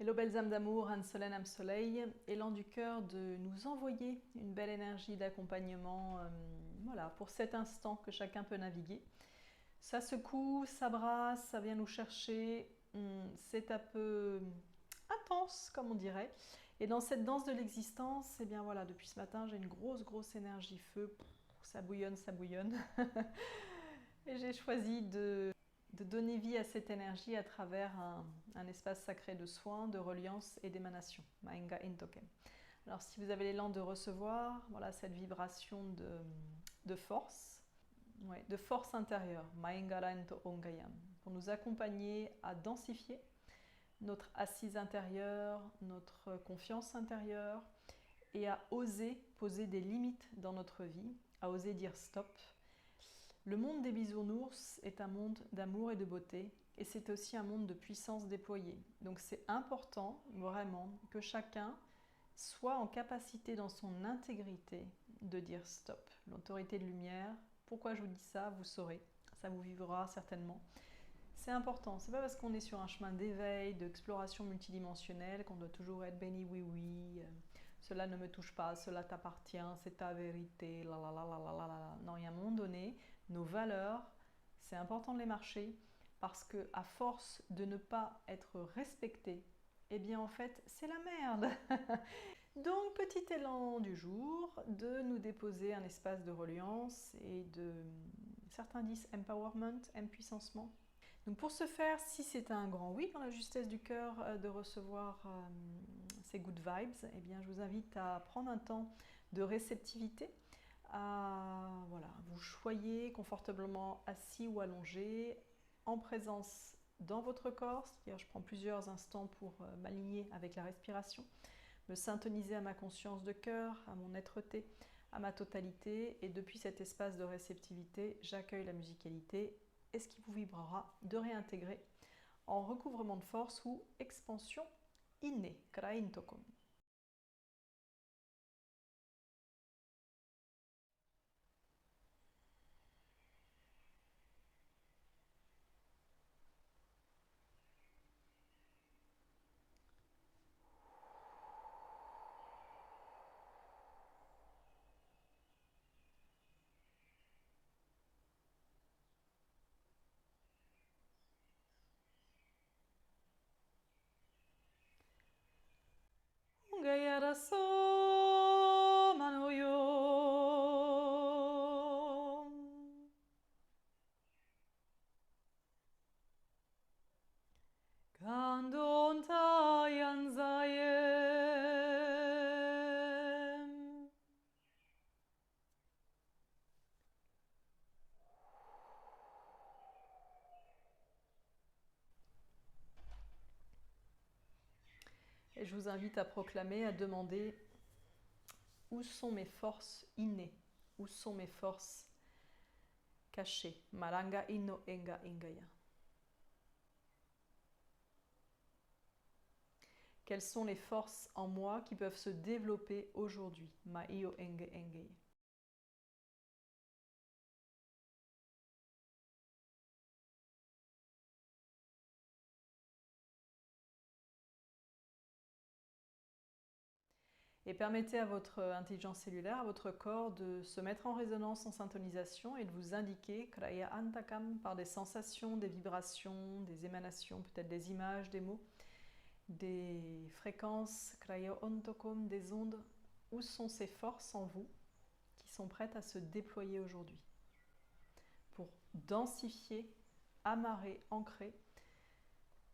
Hello belles âmes d'amour, Anne Solène, âme soleil, élan du cœur de nous envoyer une belle énergie d'accompagnement voilà, pour cet instant que chacun peut naviguer. Ça secoue, ça brasse, ça vient nous chercher, c'est un peu intense comme on dirait. Et dans cette danse de l'existence, eh bien voilà, depuis ce matin j'ai une grosse énergie feu, ça bouillonne, ça bouillonne. Et j'ai choisi de donner vie à cette énergie à travers un espace sacré de soins, de reliance et d'émanation, Maenga Intoken. Alors si vous avez l'élan de recevoir, voilà cette vibration de force, ouais, de force intérieure, Maenga Rento Ongayam, pour nous accompagner à densifier notre assise intérieure, notre confiance intérieure et à oser poser des limites dans notre vie, à oser dire stop. Le monde des bisounours est un monde d'amour et de beauté, et c'est aussi un monde de puissance déployée. Donc c'est important, vraiment, que chacun soit en capacité dans son intégrité de dire stop. L'autorité de lumière, pourquoi je vous dis ça, vous saurez, ça vous vivra certainement. C'est important, c'est pas parce qu'on est sur un chemin d'éveil, d'exploration multidimensionnelle qu'on doit toujours être béni oui oui, cela ne me touche pas, cela t'appartient, c'est ta vérité, la la la la la la la. Non, il y a un moment donné, nos valeurs, c'est important de les marcher parce que à force de ne pas être respecté, eh bien en fait c'est la merde. Donc petit élan du jour, de nous déposer un espace de reliance et de, certains disent empowerment, impuissancement. Donc pour ce faire, si c'est un grand oui dans la justesse du cœur de recevoir ces good vibes, eh bien je vous invite à prendre un temps de réceptivité, à voilà, vous choyez confortablement assis ou allongé, en présence dans votre corps, c'est-à-dire je prends plusieurs instants pour m'aligner avec la respiration, me syntoniser à ma conscience de cœur, à mon être-té, à ma totalité, et depuis cet espace de réceptivité, j'accueille la musicalité et ce qui vous vibrera de réintégrer en recouvrement de force ou expansion innée, Krain Tokom. Gayara so manoyo Kandon tayan zayem. Et je vous invite à proclamer, à demander où sont mes forces innées, où sont mes forces cachées. Maranga inno enga ingaya. Quelles sont les forces en moi qui peuvent se développer aujourd'hui? Ma'io enge enge. Et permettez à votre intelligence cellulaire, à votre corps de se mettre en résonance, en syntonisation et de vous indiquer Kraya Antakam par des sensations, des vibrations, des émanations, peut-être des images, des mots, des fréquences, Kraya Ontokom, des ondes. Où sont ces forces en vous qui sont prêtes à se déployer aujourd'hui pour densifier, amarrer, ancrer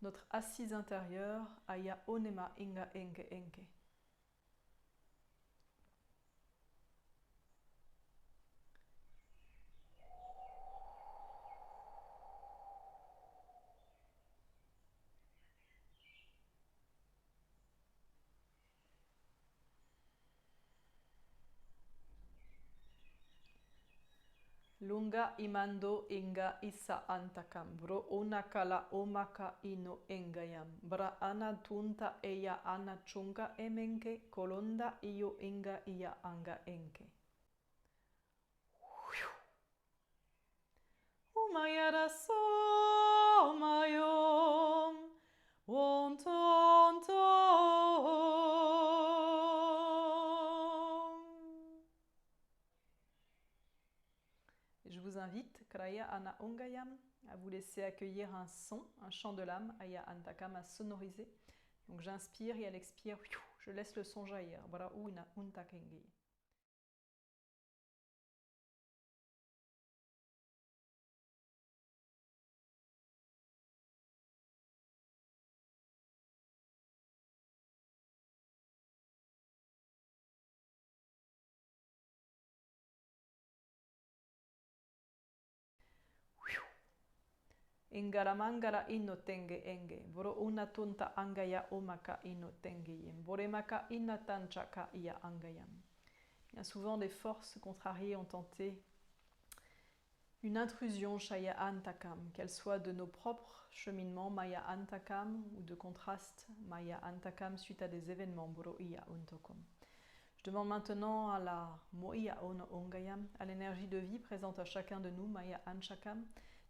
notre assise intérieure Aya Onema Inga Enke Enke. Lunga imando inga isa antakam bro onakala omaka ino engayam bra ana tunta eya ana chunga emenke kolonda iyo inga iya anga enke. Umayara so mayom wonton to m'invite, Kraya Ana Ongayam, à vous laisser accueillir un son, un chant de l'âme, Aya Antakam, à sonoriser. Donc j'inspire et à l'expire, je laisse le son jaillir. Bara una untakengi. Ingaramangara inno tenge enge, boro una tunta angaya omaka inno tengeyem, boremaka inna tanchaka iya angayam. Bien souvent, des forces contrariées ont tenté une intrusion Shaya Antakam, qu'elle soit de nos propres cheminements Maya Antakam ou de contraste Maya Antakam suite à des événements Boro Iya Untokom. Je demande maintenant à la Moia Ono Ongayam, à l'énergie de vie présente à chacun de nous, Maya Anchakam,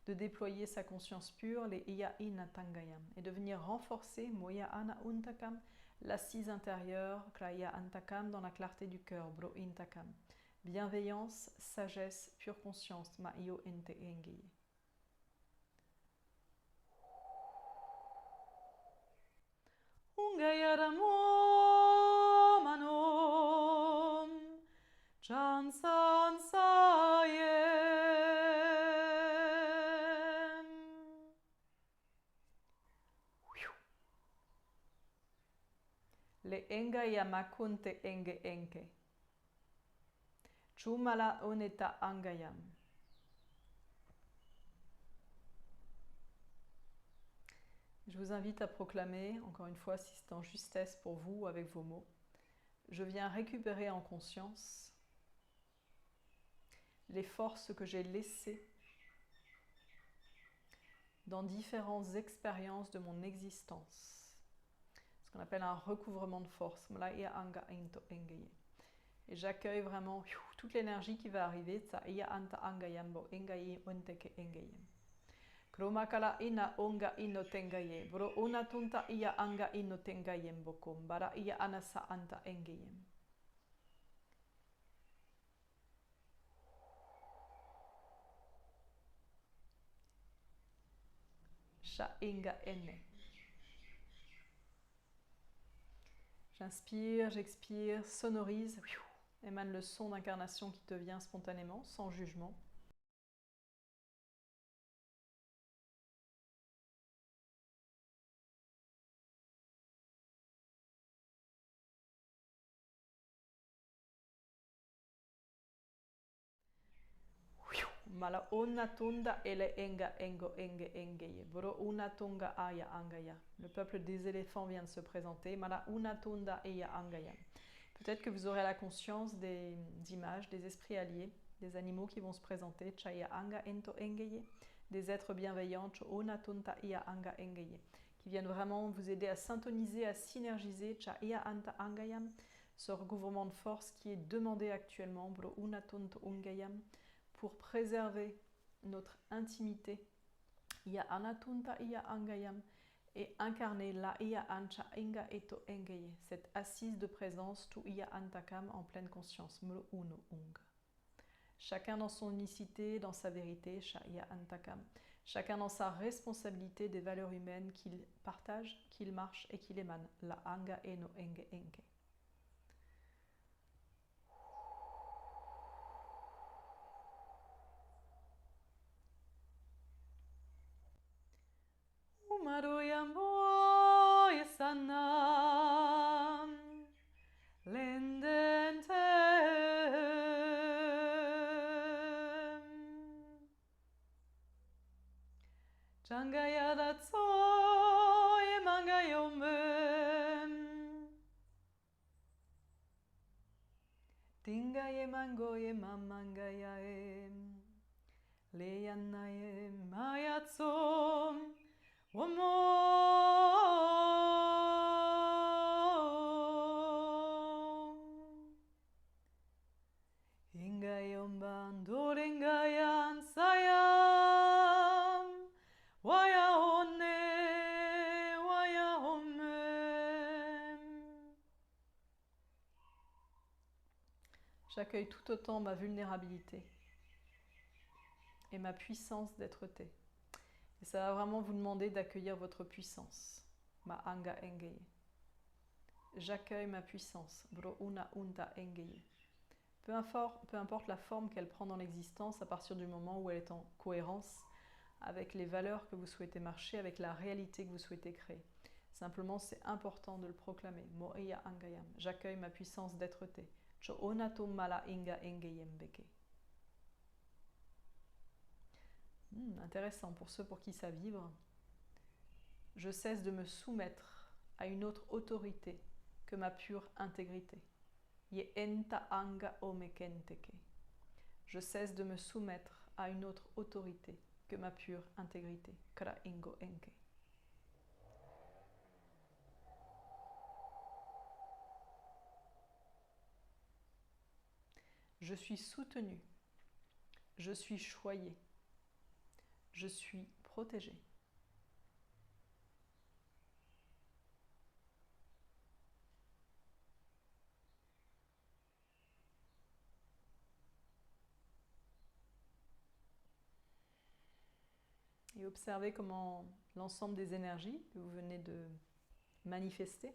de déployer sa conscience pure, les Iya Inatangayam, et de venir renforcer Moya Ana Untakam, l'assise intérieure, Kraya Antakam, dans la clarté du cœur, Bro Intakam. Bienveillance, sagesse, pure conscience, Ma'io Ente Engeye. Ungayaramo manom, chansan sayem. Le engaya makunte enge enke. Chumala oneta angayam. Je vous invite à proclamer, encore une fois, si c'est en justesse pour vous, avec vos mots, je viens récupérer en conscience les forces que j'ai laissées dans différentes expériences de mon existence. Ce qu'on appelle un recouvrement de force. Et j'accueille vraiment toute l'énergie qui va arriver. Kromakala ina onga ino tengayem. Bro una tunta iya anga ino tengayem bokom. Bara iya anasa anta engayem. Sha inga ene. J'inspire, j'expire, sonorise, émane le son d'incarnation qui te vient spontanément, sans jugement. Mala ona tunda ele enga engo enge engeye. Boro una tunga aya angaya. Le peuple des éléphants vient de se présenter. Mala una tunda eya angaya. Peut-être que vous aurez la conscience des images, des esprits alliés, des animaux qui vont se présenter. Chaya anga ento engeye. Des êtres bienveillants. Ona tunta iya anga engeye. Qui viennent vraiment vous aider à syntoniser, à synergiser. Chaya anta angayam. Ce recouvrement de force qui est demandé actuellement. Boro una tunta ungayam. Pour préserver notre intimité, Ia anatunta ia angayam, et incarner la ia ancha inga eto engeye, cette assise de présence tu ia antakam en pleine conscience, mlo uno ung. Chacun dans son unicité, dans sa vérité, sha ia antakam. Chacun dans sa responsabilité des valeurs humaines qu'il partage, qu'il marche et qu'il émane, la anga eno enge enge. Maroyambo yasanam lendentem Changaya datso yemangayomem Tinga yemango yemamangayaem Leyanayem mayatsom Wamo Ingayom bandorengayan sayam Waya one waya homem. J'accueille tout autant ma vulnérabilité et ma puissance d'être-té. Et ça va vraiment vous demander d'accueillir votre puissance. Ma anga engeye. J'accueille ma puissance. Bro una unta engeye. Peu importe la forme qu'elle prend dans l'existence, à partir du moment où elle est en cohérence avec les valeurs que vous souhaitez marcher, avec la réalité que vous souhaitez créer. Simplement, c'est important de le proclamer. Mo'eya angayam. J'accueille ma puissance d'être-té. Cho onato mala inga engeyem beke. Intéressant pour ceux pour qui ça vibre. Je cesse de me soumettre à une autre autorité que ma pure intégrité. Ye enta anga omekenteke. Je cesse de me soumettre à une autre autorité que ma pure intégrité. Kra ingo enke. Je suis soutenu. Je suis choyé. Je suis protégé. Et observez comment l'ensemble des énergies que vous venez de manifester,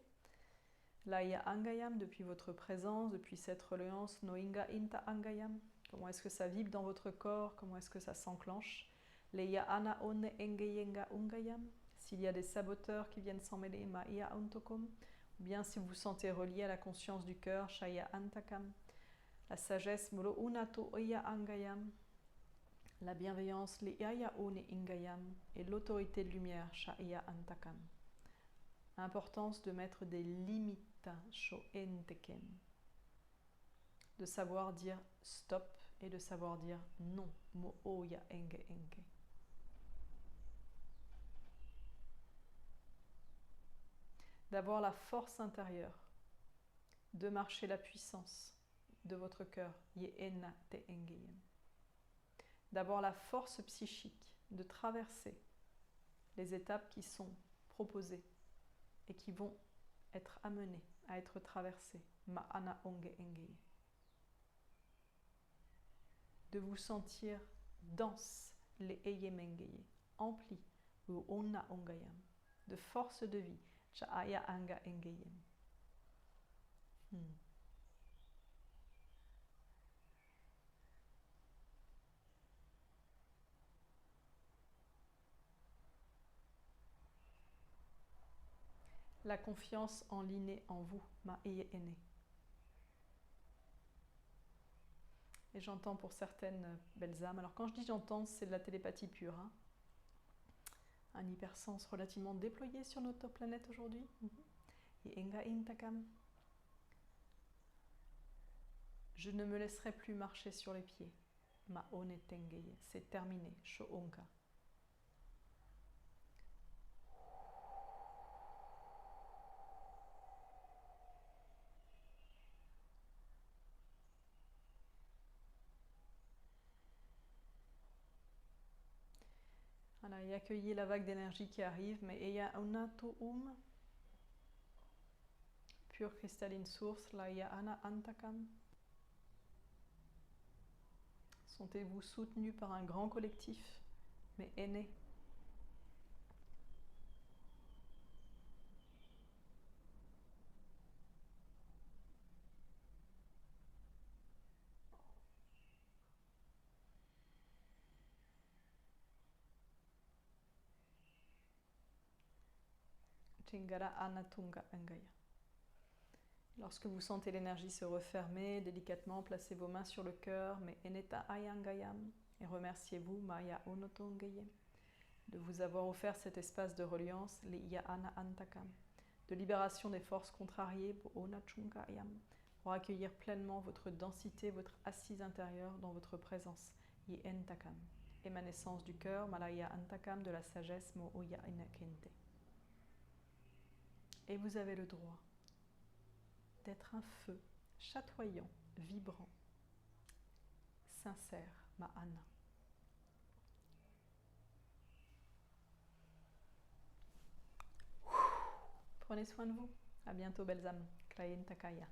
Laya Angayam, depuis votre présence, depuis cette reliance, Noinga Inta Angayam, comment est-ce que ça vibre dans votre corps, comment est-ce que ça s'enclenche, Leia Ana One Engeyenga Ungayam, s'il y a des saboteurs qui viennent s'en mêler, Maia Untokom, ou bien si vous vous sentez relié à la conscience du cœur, Shaya Antakam, la sagesse, Muro Unato Oya Angayam, la bienveillance, Leia One Ingayam, et l'autorité de lumière, Shaya Antakam. Importance de mettre des limites, Shoenteken, de savoir dire stop et de savoir dire non, Mooya Enge Enke. D'avoir la force intérieure, de marcher la puissance de votre cœur, Yeena Te Engeyem. D'avoir la force psychique de traverser les étapes qui sont proposées et qui vont être amenées à être traversées, Ma'ana Onge Engeye. De vous sentir dense, les Eyemengeye, empli, ou Onna Ongayam, de force de vie, Cha'aya Anga Engeyem. La confiance en l'inné en vous, Ma'eye Ene. Et j'entends pour certaines belles âmes. Alors quand je dis j'entends, c'est de la télépathie pure. Hein. Un hypersens relativement déployé sur notre planète aujourd'hui. Et Enga Intakam. Je ne me laisserai plus marcher sur les pieds. Ma Onetengeye. C'est terminé. Shoonka. Voilà, et accueillez la vague d'énergie qui arrive, mais Eya Unato pure cristalline source, Laia Ana Antakam. Sentez-vous soutenu par un grand collectif, mais aîné. Chingara Anatunga Angaya. Lorsque vous sentez l'énergie se refermer, délicatement placez vos mains sur le cœur, mais Eneta Ayangayam, et remerciez-vous, Maya Onotongeye, de vous avoir offert cet espace de reliance, Liya Ana Antakam, de libération des forces contrariées, Onachungayam, pour accueillir pleinement votre densité, votre assise intérieure dans votre présence, Yentakam, émanescence du cœur, Malaya Antakam, de la sagesse, Mooya Inakente. Et vous avez le droit d'être un feu chatoyant, vibrant, sincère, Ma'ana. Prenez soin de vous. À bientôt, belles âmes. Krayen Takaya.